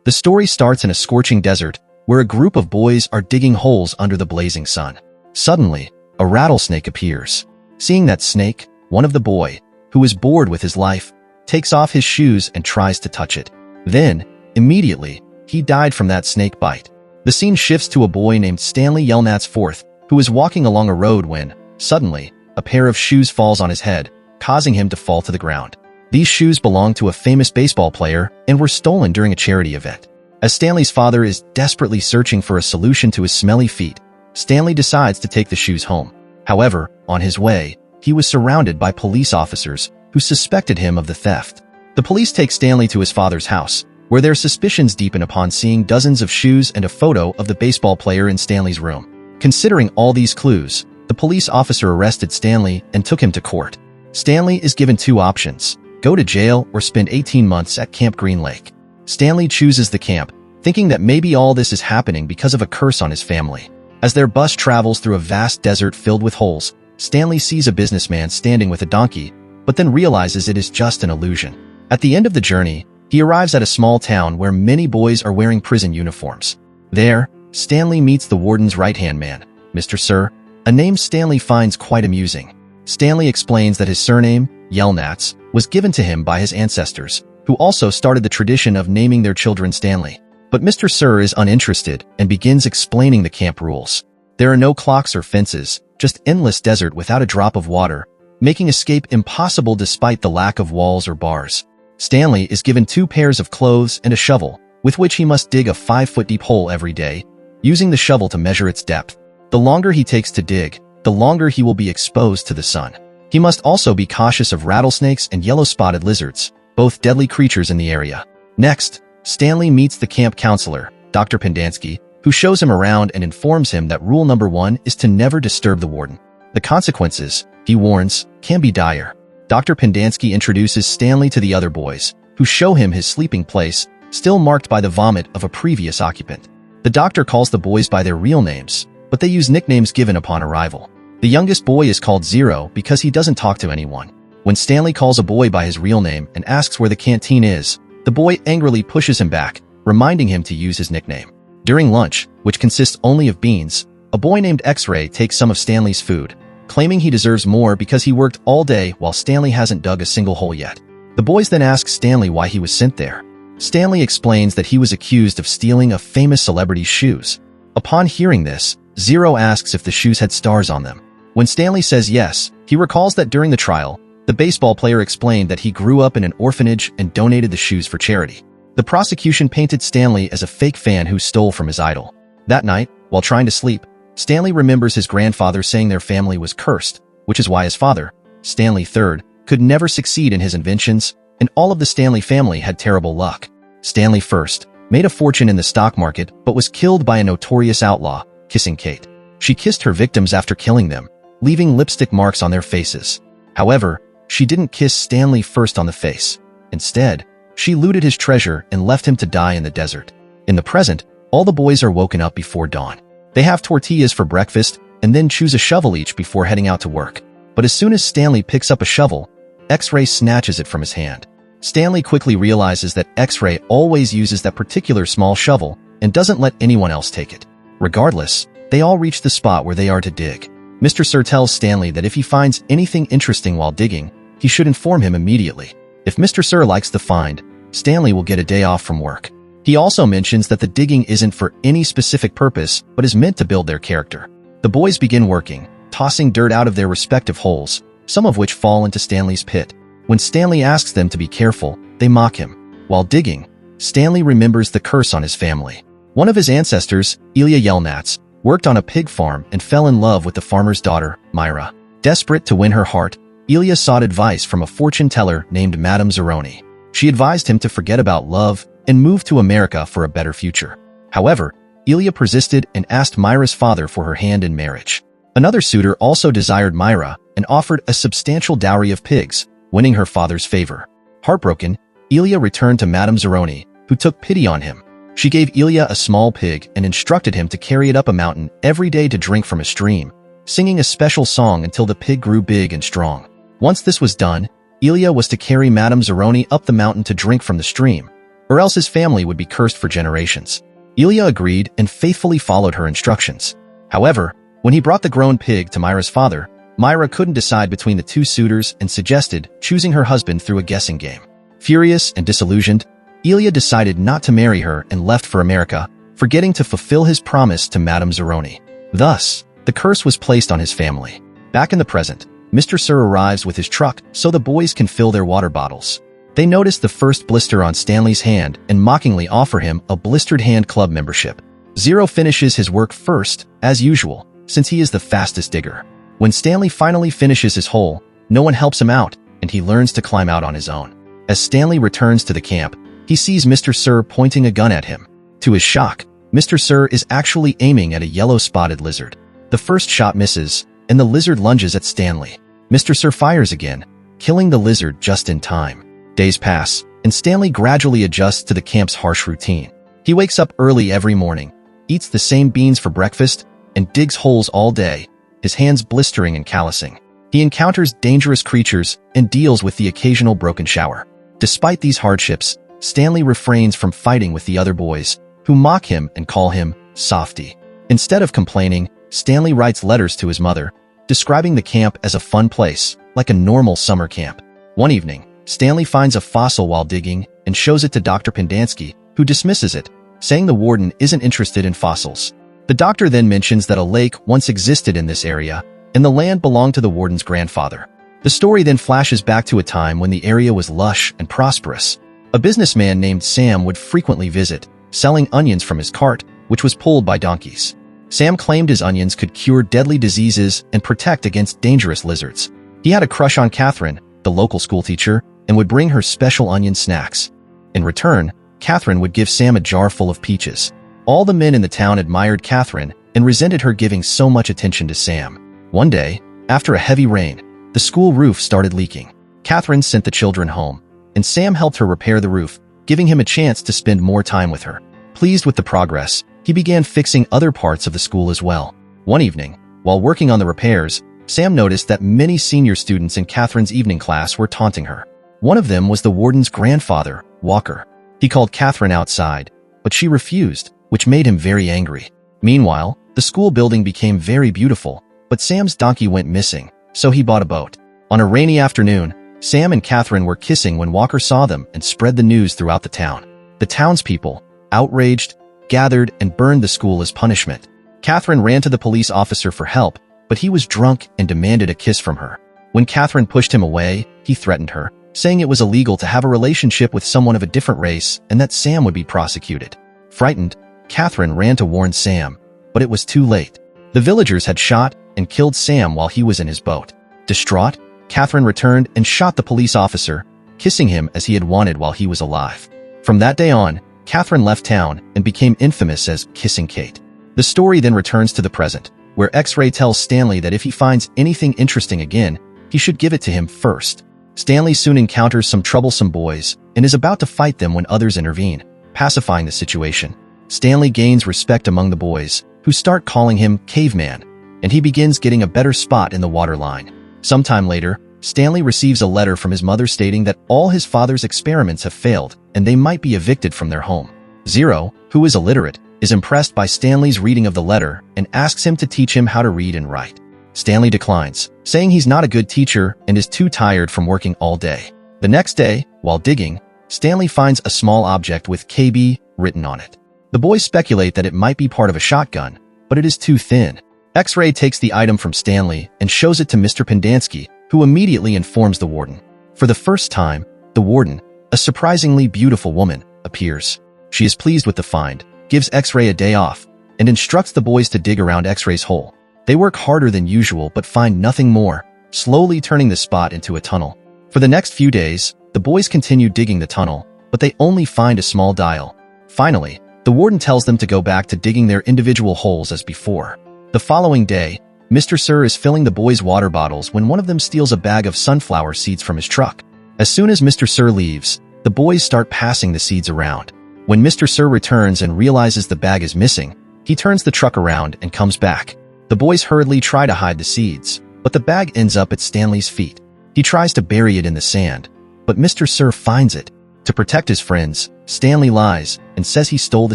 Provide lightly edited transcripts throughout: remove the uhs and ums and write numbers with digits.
The story starts in a scorching desert where a group of boys are digging holes under the blazing sun. Suddenly, a rattlesnake appears. Seeing that snake, one of the boys, who is bored with his life, takes off his shoes and tries to touch it. Then, immediately, he died from that snake bite. The scene shifts to a boy named Stanley Yelnats IV, who is walking along a road when, suddenly, a pair of shoes falls on his head, causing him to fall to the ground. These shoes belong to a famous baseball player and were stolen during a charity event. As Stanley's father is desperately searching for a solution to his smelly feet, Stanley decides to take the shoes home. However, on his way, he was surrounded by police officers who suspected him of the theft. The police take Stanley to his father's house, where their suspicions deepen upon seeing dozens of shoes and a photo of the baseball player in Stanley's room. Considering all these clues, the police officer arrested Stanley and took him to court. Stanley is given two options: go to jail or spend 18 months at Camp Green Lake. Stanley chooses the camp, thinking that maybe all this is happening because of a curse on his family. As their bus travels through a vast desert filled with holes, Stanley sees a businessman standing with a donkey, but then realizes it is just an illusion. At the end of the journey, he arrives at a small town where many boys are wearing prison uniforms. There, Stanley meets the warden's right-hand man, Mr. Sir, a name Stanley finds quite amusing. Stanley explains that his surname, Yelnats, was given to him by his ancestors, who also started the tradition of naming their children Stanley. But Mr. Sir is uninterested and begins explaining the camp rules. There are no clocks or fences, just endless desert without a drop of water, making escape impossible despite the lack of walls or bars. Stanley is given 2 pairs of clothes and a shovel, with which he must dig a 5-foot-deep hole every day, using the shovel to measure its depth. The longer he takes to dig, the longer he will be exposed to the sun. He must also be cautious of rattlesnakes and yellow-spotted lizards, both deadly creatures in the area. Next, Stanley meets the camp counselor, Dr. Pendansky, who shows him around and informs him that rule number 1 is to never disturb the warden. The consequences, he warns, can be dire. Dr. Pendansky introduces Stanley to the other boys, who show him his sleeping place, still marked by the vomit of a previous occupant. The doctor calls the boys by their real names, but they use nicknames given upon arrival. The youngest boy is called Zero because he doesn't talk to anyone. When Stanley calls a boy by his real name and asks where the canteen is, the boy angrily pushes him back, reminding him to use his nickname. During lunch, which consists only of beans, a boy named X-Ray takes some of Stanley's food, claiming he deserves more because he worked all day while Stanley hasn't dug a single hole yet. The boys then ask Stanley why he was sent there. Stanley explains that he was accused of stealing a famous celebrity's shoes. Upon hearing this, Zero asks if the shoes had stars on them. When Stanley says yes, he recalls that during the trial, the baseball player explained that he grew up in an orphanage and donated the shoes for charity. The prosecution painted Stanley as a fake fan who stole from his idol. That night, while trying to sleep, Stanley remembers his grandfather saying their family was cursed, which is why his father, Stanley III, could never succeed in his inventions, and all of the Stanley family had terrible luck. Stanley first made a fortune in the stock market but was killed by a notorious outlaw, kissing Kate. She kissed her victims after killing them, leaving lipstick marks on their faces. However, she didn't kiss Stanley first on the face. Instead, she looted his treasure and left him to die in the desert. In the present, all the boys are woken up before dawn. They have tortillas for breakfast and then choose a shovel each before heading out to work. But as soon as Stanley picks up a shovel, X-Ray snatches it from his hand. Stanley quickly realizes that X-Ray always uses that particular small shovel and doesn't let anyone else take it. Regardless, they all reach the spot where they are to dig. Mr. Sir tells Stanley that if he finds anything interesting while digging, he should inform him immediately. If Mr. Sir likes the find, Stanley will get a day off from work. He also mentions that the digging isn't for any specific purpose, but is meant to build their character. The boys begin working, tossing dirt out of their respective holes, some of which fall into Stanley's pit. When Stanley asks them to be careful, they mock him. While digging, Stanley remembers the curse on his family. One of his ancestors, Ilya Yelnats, worked on a pig farm and fell in love with the farmer's daughter, Myra. Desperate to win her heart, Ilya sought advice from a fortune teller named Madame Zeroni. She advised him to forget about love and move to America for a better future. However, Ilya persisted and asked Myra's father for her hand in marriage. Another suitor also desired Myra and offered a substantial dowry of pigs, winning her father's favor. Heartbroken, Ilya returned to Madame Zeroni, who took pity on him. She gave Ilya a small pig and instructed him to carry it up a mountain every day to drink from a stream, singing a special song until the pig grew big and strong. Once this was done, Ilya was to carry Madame Zeroni up the mountain to drink from the stream, or else his family would be cursed for generations. Ilya agreed and faithfully followed her instructions. However, when he brought the grown pig to Myra's father, Myra couldn't decide between the two suitors and suggested choosing her husband through a guessing game. Furious and disillusioned, Ilya decided not to marry her and left for America, forgetting to fulfill his promise to Madame Zeroni. Thus, the curse was placed on his family. Back in the present, Mr. Sir arrives with his truck so the boys can fill their water bottles. They notice the first blister on Stanley's hand and mockingly offer him a blistered hand club membership. Zero finishes his work first, as usual, since he is the fastest digger. When Stanley finally finishes his hole, no one helps him out, and he learns to climb out on his own. As Stanley returns to the camp, he sees Mr. Sir pointing a gun at him. To his shock, Mr. Sir is actually aiming at a yellow-spotted lizard. The first shot misses, and the lizard lunges at Stanley. Mr. Sir fires again, killing the lizard just in time. Days pass, and Stanley gradually adjusts to the camp's harsh routine. He wakes up early every morning, eats the same beans for breakfast, and digs holes all day, his hands blistering and callousing. He encounters dangerous creatures and deals with the occasional broken shower. Despite these hardships, Stanley refrains from fighting with the other boys, who mock him and call him Softy. Instead of complaining, Stanley writes letters to his mother, describing the camp as a fun place, like a normal summer camp. One evening, Stanley finds a fossil while digging and shows it to Dr. Pendansky, who dismisses it, saying the warden isn't interested in fossils. The doctor then mentions that a lake once existed in this area, and the land belonged to the warden's grandfather. The story then flashes back to a time when the area was lush and prosperous. A businessman named Sam would frequently visit, selling onions from his cart, which was pulled by donkeys. Sam claimed his onions could cure deadly diseases and protect against dangerous lizards. He had a crush on Catherine, the local schoolteacher, and would bring her special onion snacks. In return, Catherine would give Sam a jar full of peaches. All the men in the town admired Catherine and resented her giving so much attention to Sam. One day, after a heavy rain, the school roof started leaking. Catherine sent the children home, and Sam helped her repair the roof, giving him a chance to spend more time with her. Pleased with the progress, he began fixing other parts of the school as well. One evening, while working on the repairs, Sam noticed that many senior students in Catherine's evening class were taunting her. One of them was the warden's grandfather, Walker. He called Catherine outside, but she refused, which made him very angry. Meanwhile, the school building became very beautiful, but Sam's donkey went missing, so he bought a boat. On a rainy afternoon, Sam and Catherine were kissing when Walker saw them and spread the news throughout the town. The townspeople, outraged, gathered and burned the school as punishment. Catherine ran to the police officer for help, but he was drunk and demanded a kiss from her. When Catherine pushed him away, he threatened her, saying it was illegal to have a relationship with someone of a different race and that Sam would be prosecuted. Frightened, Catherine ran to warn Sam, but it was too late. The villagers had shot and killed Sam while he was in his boat. Distraught, Catherine returned and shot the police officer, kissing him as he had wanted while he was alive. From that day on, Catherine left town and became infamous as Kissing Kate. The story then returns to the present, where X-Ray tells Stanley that if he finds anything interesting again, he should give it to him first. Stanley soon encounters some troublesome boys and is about to fight them when others intervene, pacifying the situation. Stanley gains respect among the boys, who start calling him Caveman, and he begins getting a better spot in the water line. Sometime later, Stanley receives a letter from his mother stating that all his father's experiments have failed and they might be evicted from their home. Zero, who is illiterate, is impressed by Stanley's reading of the letter and asks him to teach him how to read and write. Stanley declines, saying he's not a good teacher and is too tired from working all day. The next day, while digging, Stanley finds a small object with KB written on it. The boys speculate that it might be part of a shotgun, but it is too thin. X-Ray takes the item from Stanley and shows it to Mr. Pendansky, who immediately informs the warden. For the first time, the warden, a surprisingly beautiful woman, appears. She is pleased with the find, gives X-Ray a day off, and instructs the boys to dig around X-Ray's hole. They work harder than usual but find nothing more, slowly turning the spot into a tunnel. For the next few days, the boys continue digging the tunnel, but they only find a small dial. Finally, the warden tells them to go back to digging their individual holes as before. The following day, Mr. Sir is filling the boys' water bottles when one of them steals a bag of sunflower seeds from his truck. As soon as Mr. Sir leaves, the boys start passing the seeds around. When Mr. Sir returns and realizes the bag is missing, he turns the truck around and comes back. The boys hurriedly try to hide the seeds, but the bag ends up at Stanley's feet. He tries to bury it in the sand, but Mr. Sir finds it. To protect his friends, Stanley lies and says he stole the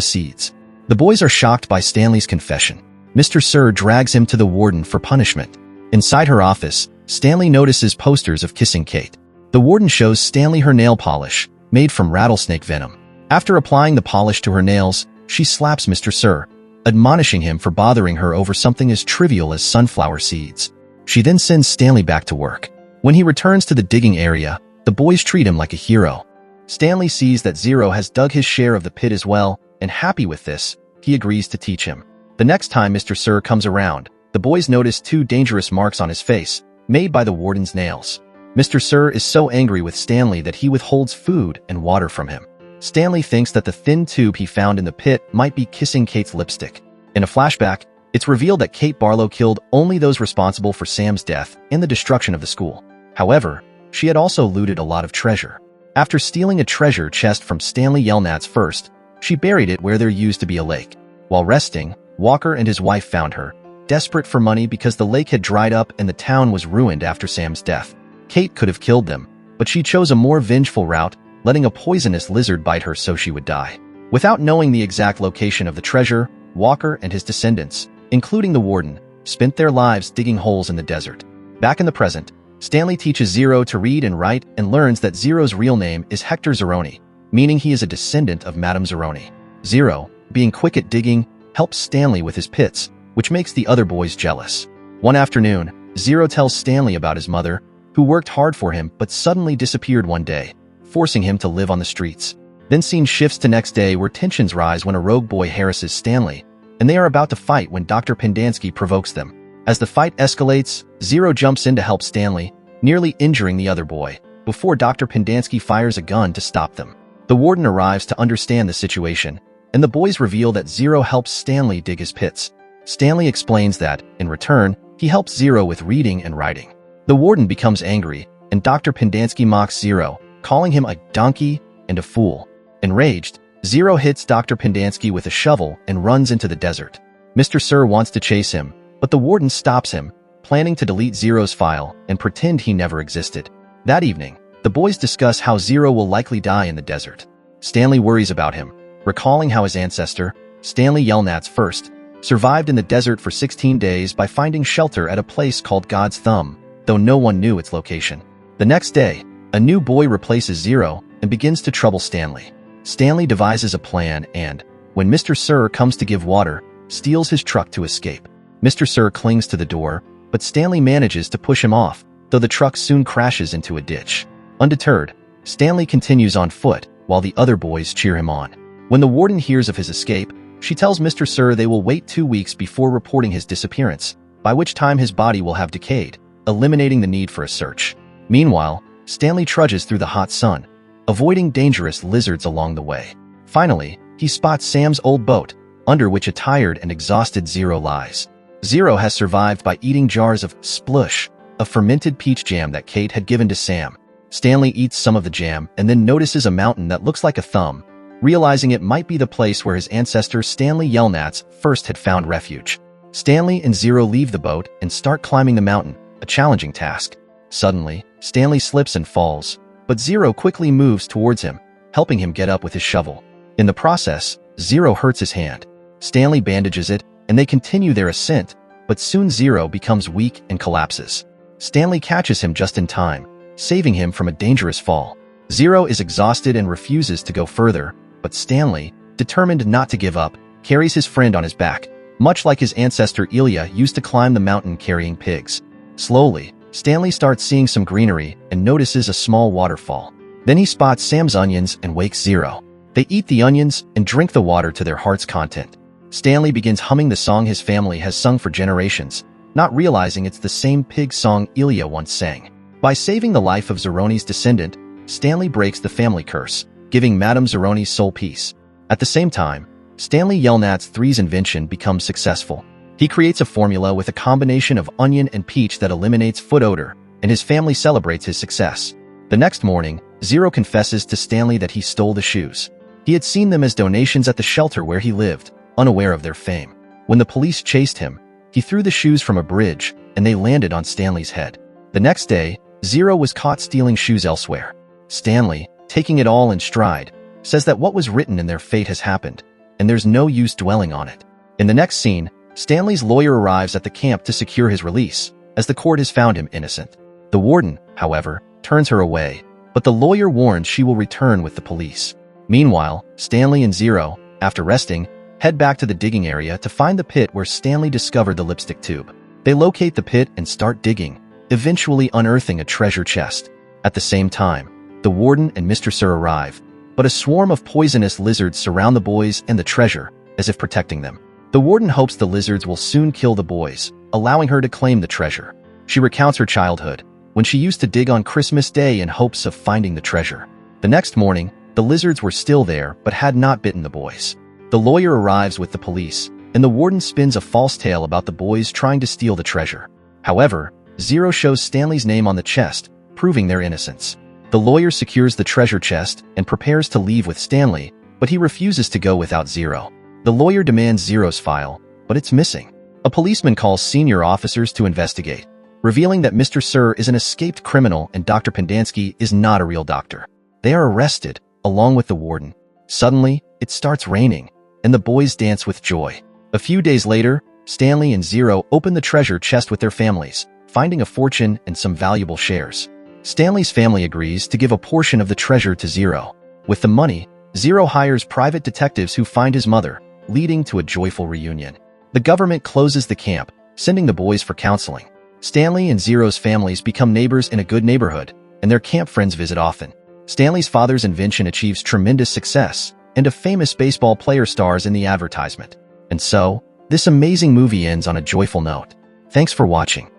seeds. The boys are shocked by Stanley's confession. Mr. Sir drags him to the warden for punishment. Inside her office, Stanley notices posters of kissing Kate. The warden shows Stanley her nail polish, made from rattlesnake venom. After applying the polish to her nails, she slaps Mr. Sir, admonishing him for bothering her over something as trivial as sunflower seeds. She then sends Stanley back to work. When he returns to the digging area, the boys treat him like a hero. Stanley sees that Zero has dug his share of the pit as well, and happy with this, he agrees to teach him. The next time Mr. Sir comes around, the boys notice 2 dangerous marks on his face, made by the warden's nails. Mr. Sir is so angry with Stanley that he withholds food and water from him. Stanley thinks that the thin tube he found in the pit might be kissing Kate's lipstick. In a flashback, it's revealed that Kate Barlow killed only those responsible for Sam's death and the destruction of the school. However, she had also looted a lot of treasure. After stealing a treasure chest from Stanley Yelnats first, she buried it where there used to be a lake. While resting, Walker and his wife found her, desperate for money because the lake had dried up and the town was ruined after Sam's death. Kate could have killed them, but she chose a more vengeful route, letting a poisonous lizard bite her so she would die. Without knowing the exact location of the treasure, Walker and his descendants, including the warden, spent their lives digging holes in the desert. Back in the present, Stanley teaches Zero to read and write and learns that Zero's real name is Hector Zeroni, meaning he is a descendant of Madame Zeroni. Zero, being quick at digging, helps Stanley with his pits, which makes the other boys jealous. One afternoon, Zero tells Stanley about his mother, who worked hard for him but suddenly disappeared one day, forcing him to live on the streets. Then scene shifts to next day where tensions rise when a rogue boy harasses Stanley, and they are about to fight when Dr. Pendansky provokes them. As the fight escalates, Zero jumps in to help Stanley, nearly injuring the other boy, before Dr. Pendansky fires a gun to stop them. The warden arrives to understand the situation, and the boys reveal that Zero helps Stanley dig his pits. Stanley explains that, in return, he helps Zero with reading and writing. The warden becomes angry, and Dr. Pendansky mocks Zero, calling him a donkey and a fool. Enraged, Zero hits Dr. Pendansky with a shovel and runs into the desert. Mr. Sir wants to chase him, but the warden stops him, planning to delete Zero's file and pretend he never existed. That evening, the boys discuss how Zero will likely die in the desert. Stanley worries about him, recalling how his ancestor, Stanley Yelnats First, survived in the desert for 16 days by finding shelter at a place called God's Thumb, though no one knew its location. The next day, a new boy replaces Zero and begins to trouble Stanley. Stanley devises a plan and, when Mr. Sir comes to give water, steals his truck to escape. Mr. Sir clings to the door, but Stanley manages to push him off, though the truck soon crashes into a ditch. Undeterred, Stanley continues on foot, while the other boys cheer him on. When the warden hears of his escape, she tells Mr. Sir they will wait 2 weeks before reporting his disappearance, by which time his body will have decayed, eliminating the need for a search. Meanwhile, Stanley trudges through the hot sun, avoiding dangerous lizards along the way. Finally, he spots Sam's old boat, under which a tired and exhausted Zero lies. Zero has survived by eating jars of splush, a fermented peach jam that Kate had given to Sam. Stanley eats some of the jam and then notices a mountain that looks like a thumb, realizing it might be the place where his ancestor Stanley Yelnats First had found refuge. Stanley and Zero leave the boat and start climbing the mountain, a challenging task. Suddenly, Stanley slips and falls, but Zero quickly moves towards him, helping him get up with his shovel. In the process, Zero hurts his hand. Stanley bandages it, and they continue their ascent, but soon Zero becomes weak and collapses. Stanley catches him just in time, saving him from a dangerous fall. Zero is exhausted and refuses to go further, but Stanley, determined not to give up, carries his friend on his back, much like his ancestor Ilya used to climb the mountain carrying pigs. Slowly, Stanley starts seeing some greenery and notices a small waterfall. Then he spots Sam's onions and wakes Zero. They eat the onions and drink the water to their heart's content. Stanley begins humming the song his family has sung for generations, not realizing it's the same pig song Ilya once sang. By saving the life of Zeroni's descendant, Stanley breaks the family curse, giving Madame Zeroni's soul peace. At the same time, Stanley Yelnats III's invention becomes successful. He creates a formula with a combination of onion and peach that eliminates foot odor, and his family celebrates his success. The next morning, Zero confesses to Stanley that he stole the shoes. He had seen them as donations at the shelter where he lived, unaware of their fame. When the police chased him, he threw the shoes from a bridge, and they landed on Stanley's head. The next day, Zero was caught stealing shoes elsewhere. Stanley, taking it all in stride, says that what was written in their fate has happened, and there's no use dwelling on it. In the next scene, Stanley's lawyer arrives at the camp to secure his release, as the court has found him innocent. The warden, however, turns her away, but the lawyer warns she will return with the police. Meanwhile, Stanley and Zero, after resting, head back to the digging area to find the pit where Stanley discovered the lipstick tube. They locate the pit and start digging, eventually unearthing a treasure chest. At the same time, the warden and Mr. Sir arrive, but a swarm of poisonous lizards surround the boys and the treasure, as if protecting them. The warden hopes the lizards will soon kill the boys, allowing her to claim the treasure. She recounts her childhood, when she used to dig on Christmas Day in hopes of finding the treasure. The next morning, the lizards were still there but had not bitten the boys. The lawyer arrives with the police, and the warden spins a false tale about the boys trying to steal the treasure. However, Zero shows Stanley's name on the chest, proving their innocence. The lawyer secures the treasure chest and prepares to leave with Stanley, but he refuses to go without Zero. The lawyer demands Zero's file, but it's missing. A policeman calls senior officers to investigate, revealing that Mr. Sir is an escaped criminal and Dr. Pendansky is not a real doctor. They are arrested, along with the warden. Suddenly, it starts raining, and the boys dance with joy. A few days later, Stanley and Zero open the treasure chest with their families, finding a fortune and some valuable shares. Stanley's family agrees to give a portion of the treasure to Zero. With the money, Zero hires private detectives who find his mother, leading to a joyful reunion. The government closes the camp, sending the boys for counseling. Stanley and Zero's families become neighbors in a good neighborhood, and their camp friends visit often. Stanley's father's invention achieves tremendous success, and a famous baseball player stars in the advertisement. And so, this amazing movie ends on a joyful note. Thanks for watching.